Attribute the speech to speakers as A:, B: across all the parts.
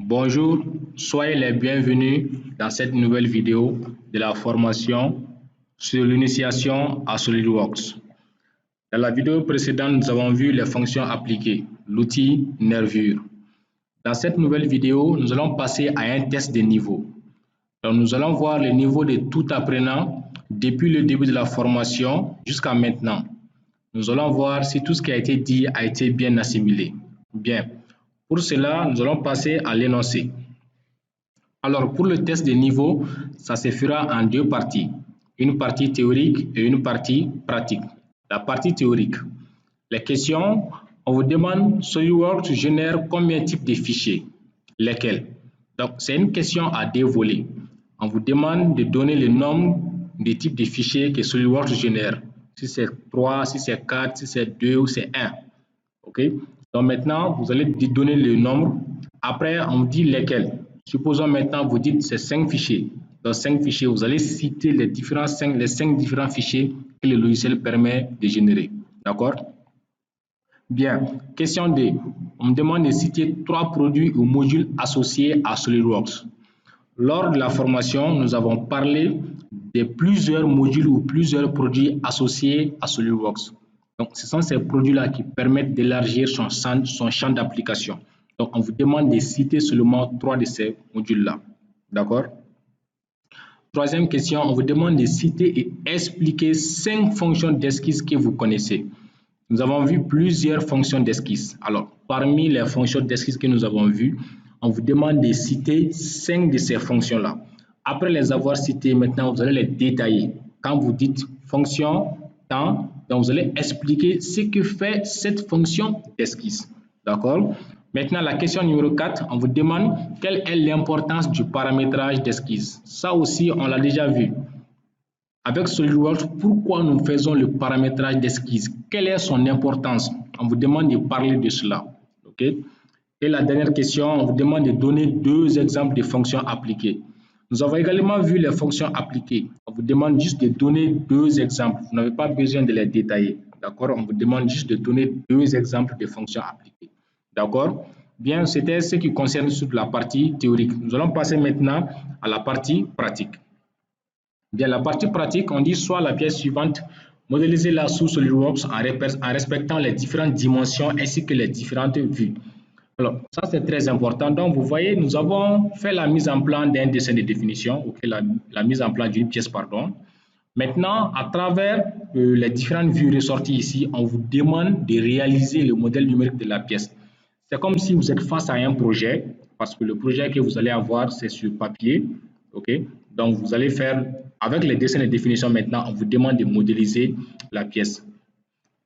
A: Bonjour, soyez les bienvenus dans cette nouvelle vidéo de la formation sur l'initiation à SolidWorks. Dans la vidéo précédente, nous avons vu les fonctions appliquées, l'outil Nervure. Dans cette nouvelle vidéo, nous allons passer à un test de niveau. Donc, nous allons voir le niveau de tout apprenant depuis le début de la formation jusqu'à maintenant. Nous allons voir si tout ce qui a été dit a été bien assimilé. Bien. Pour cela, nous allons passer à l'énoncé. Alors, pour le test de niveau, ça se fera en deux parties. Une partie théorique et une partie pratique. La partie théorique. Les questions, on vous demande SolidWorks génère combien de types de fichiers? Lesquels? Donc, c'est une question à deux volets. On vous demande de donner le nombre de types de fichiers que SolidWorks génère. Si c'est 3, si c'est 4, si c'est 2 ou c'est 1. OK? Donc maintenant, vous allez donner le nombre. Après, on dit lesquels. Supposons maintenant, vous dites c'est 5 fichiers. Dans 5 fichiers, vous allez citer les 5 différents fichiers que le logiciel permet de générer. D'accord? Bien. Question 2. On me demande de citer 3 produits ou modules associés à SolidWorks. Lors de la formation, nous avons parlé de plusieurs modules ou plusieurs produits associés à SolidWorks. Donc, ce sont ces produits-là qui permettent d'élargir son champ d'application. Donc, on vous demande de citer seulement 3 de ces modules-là. D'accord? Troisième question, on vous demande de citer et expliquer 5 fonctions d'esquisse que vous connaissez. Nous avons vu plusieurs fonctions d'esquisse. Alors, parmi les fonctions d'esquisse que nous avons vues, on vous demande de citer 5 de ces fonctions-là. Après les avoir citées, maintenant, vous allez les détailler. Quand vous dites fonction, temps, donc vous allez expliquer ce que fait cette fonction d'esquisse. D'accord? Maintenant, la question numéro 4, on vous demande quelle est l'importance du paramétrage d'esquisse. Ça aussi, on l'a déjà vu. Avec SolidWorks, pourquoi nous faisons le paramétrage d'esquisse? Quelle est son importance? On vous demande de parler de cela. Okay? Et la dernière question, on vous demande de donner 2 exemples de fonctions appliquées. Nous avons également vu les fonctions appliquées. On vous demande juste de donner 2 exemples. Vous n'avez pas besoin de les détailler. D'accord? On vous demande juste de donner 2 exemples de fonctions appliquées. D'accord? Bien, c'était ce qui concerne sur la partie théorique. Nous allons passer maintenant à la partie pratique. Bien, la partie pratique, on dit soit la pièce suivante, modélisez-la sous SolidWorks en respectant les différentes dimensions ainsi que les différentes vues. Alors, ça c'est très important. Donc, vous voyez, nous avons fait la mise en plan d'un dessin de définition, okay, la mise en plan d'une pièce, pardon. Maintenant, à travers les différentes vues ressorties ici, on vous demande de réaliser le modèle numérique de la pièce. C'est comme si vous êtes face à un projet, parce que le projet que vous allez avoir, c'est sur papier. Okay? Donc, vous allez faire, avec les dessins de définition maintenant, on vous demande de modéliser la pièce.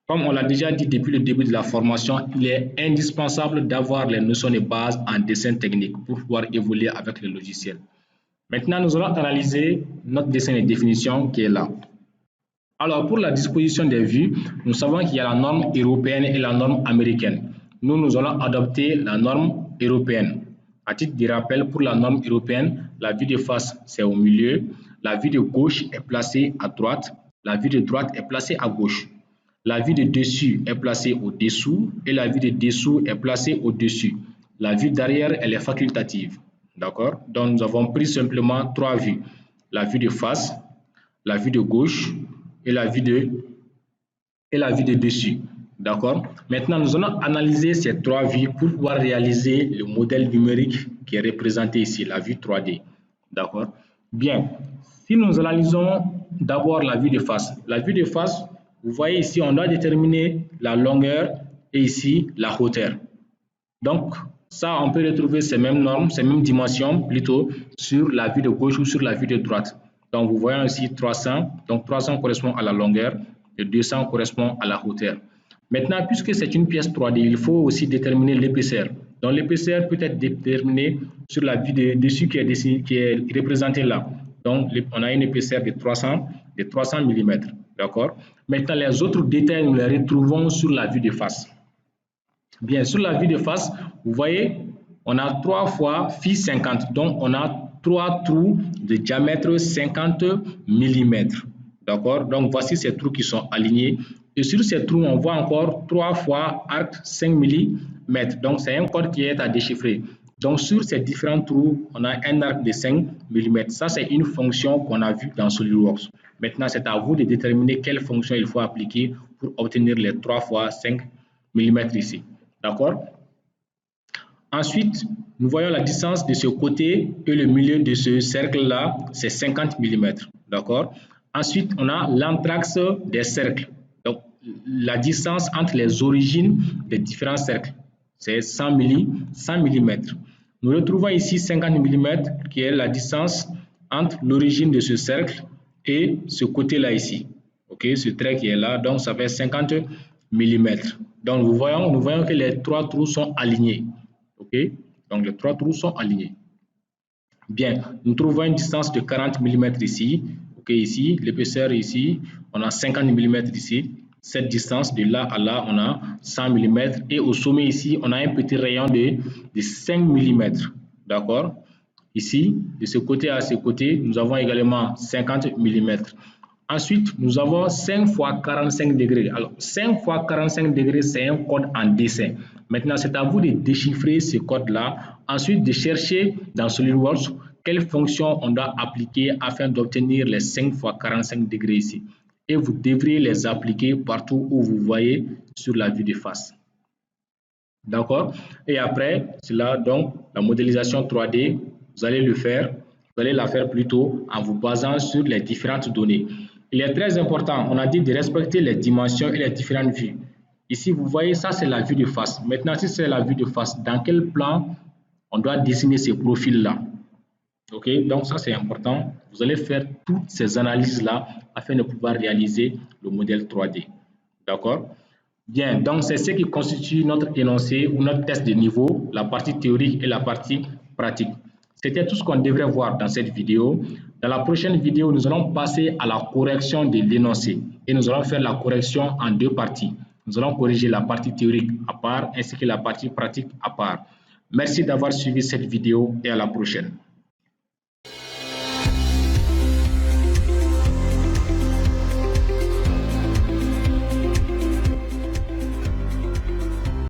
A: Comme on l'a déjà dit depuis le début de la formation, il est indispensable d'avoir les notions de base en dessin technique pour pouvoir évoluer avec le logiciel. Maintenant, nous allons analyser notre dessin de définition qui est là. Alors, pour la disposition des vues, nous savons qu'il y a la norme européenne et la norme américaine. Nous allons adopter la norme européenne. À titre de rappel, pour la norme européenne, la vue de face, c'est au milieu, la vue de gauche est placée à droite, la vue de droite est placée à gauche. La vue de dessus est placée au-dessous et la vue de dessous est placée au-dessus. La vue d'arrière, elle est facultative. D'accord? Donc, nous avons pris simplement 3 vues. La vue de face, la vue de gauche et la vue de dessus. D'accord? Maintenant, nous allons analyser ces 3 vues pour pouvoir réaliser le modèle numérique qui est représenté ici, la vue 3D. D'accord? Bien. Si nous analysons d'abord la vue de face. La vue de face, vous voyez ici, on doit déterminer la longueur et ici la hauteur. Donc, ça, on peut retrouver ces mêmes normes, ces mêmes dimensions plutôt sur la vue de gauche ou sur la vue de droite. Donc, vous voyez ici 300. Donc, 300 correspond à la longueur et 200 correspond à la hauteur. Maintenant, puisque c'est une pièce 3D, il faut aussi déterminer l'épaisseur. Donc, l'épaisseur peut être déterminée sur la vue de dessus qui est représentée là. Donc, on a une épaisseur de 300 mm. D'accord? Maintenant, les autres détails, nous les retrouvons sur la vue de face. Bien, sur la vue de face, vous voyez, on a 3 fois phi 50. Donc, on a 3 trous de diamètre 50 mm. D'accord? Donc, voici ces trous qui sont alignés. Et sur ces trous, on voit encore 3 fois arc 5 mm. Donc, c'est un code qui est à déchiffrer. Donc, sur ces différents trous, on a un arc de 5 mm. Ça, c'est une fonction qu'on a vue dans SolidWorks. Maintenant, c'est à vous de déterminer quelle fonction il faut appliquer pour obtenir les 3 fois 5 mm ici. D'accord? Ensuite, nous voyons la distance de ce côté et le milieu de ce cercle-là, c'est 50 mm. D'accord? Ensuite, on a l'anthrax des cercles. Donc, la distance entre les origines des différents cercles, c'est 100 mm. Nous retrouvons ici 50 mm qui est la distance entre l'origine de ce cercle et ce côté-là ici. Ok, ce trait qui est là, donc ça fait 50 mm. Donc, nous voyons que les 3 trous sont alignés. Ok, donc les 3 trous sont alignés. Bien, nous trouvons une distance de 40 mm ici. Ok, ici, l'épaisseur ici, on a 50 mm ici. Cette distance de là à là, on a 100 mm. Et au sommet ici, on a un petit rayon de 5 mm. D'accord? Ici, de ce côté à ce côté, nous avons également 50 mm. Ensuite, nous avons 5 fois 45 degrés. Alors, 5 fois 45 degrés, c'est un code en dessin. Maintenant, c'est à vous de déchiffrer ce code-là. Ensuite, de chercher dans SolidWorks quelle fonction on doit appliquer afin d'obtenir les 5 fois 45 degrés ici. Et vous devriez les appliquer partout où vous voyez sur la vue de face. D'accord? Et après, cela, donc, la modélisation 3D, vous allez la faire plutôt en vous basant sur les différentes données. Il est très important, on a dit de respecter les dimensions et les différentes vues. Ici, vous voyez, ça c'est la vue de face. Maintenant, si c'est la vue de face, dans quel plan on doit dessiner ces profils-là? Ok, donc ça c'est important. Vous allez faire toutes ces analyses-là afin de pouvoir réaliser le modèle 3D. D'accord? Bien, donc c'est ce qui constitue notre énoncé ou notre test de niveau, la partie théorique et la partie pratique. C'était tout ce qu'on devrait voir dans cette vidéo. Dans la prochaine vidéo, nous allons passer à la correction de l'énoncé et nous allons faire la correction en 2 parties. Nous allons corriger la partie théorique à part ainsi que la partie pratique à part. Merci d'avoir suivi cette vidéo et à la prochaine.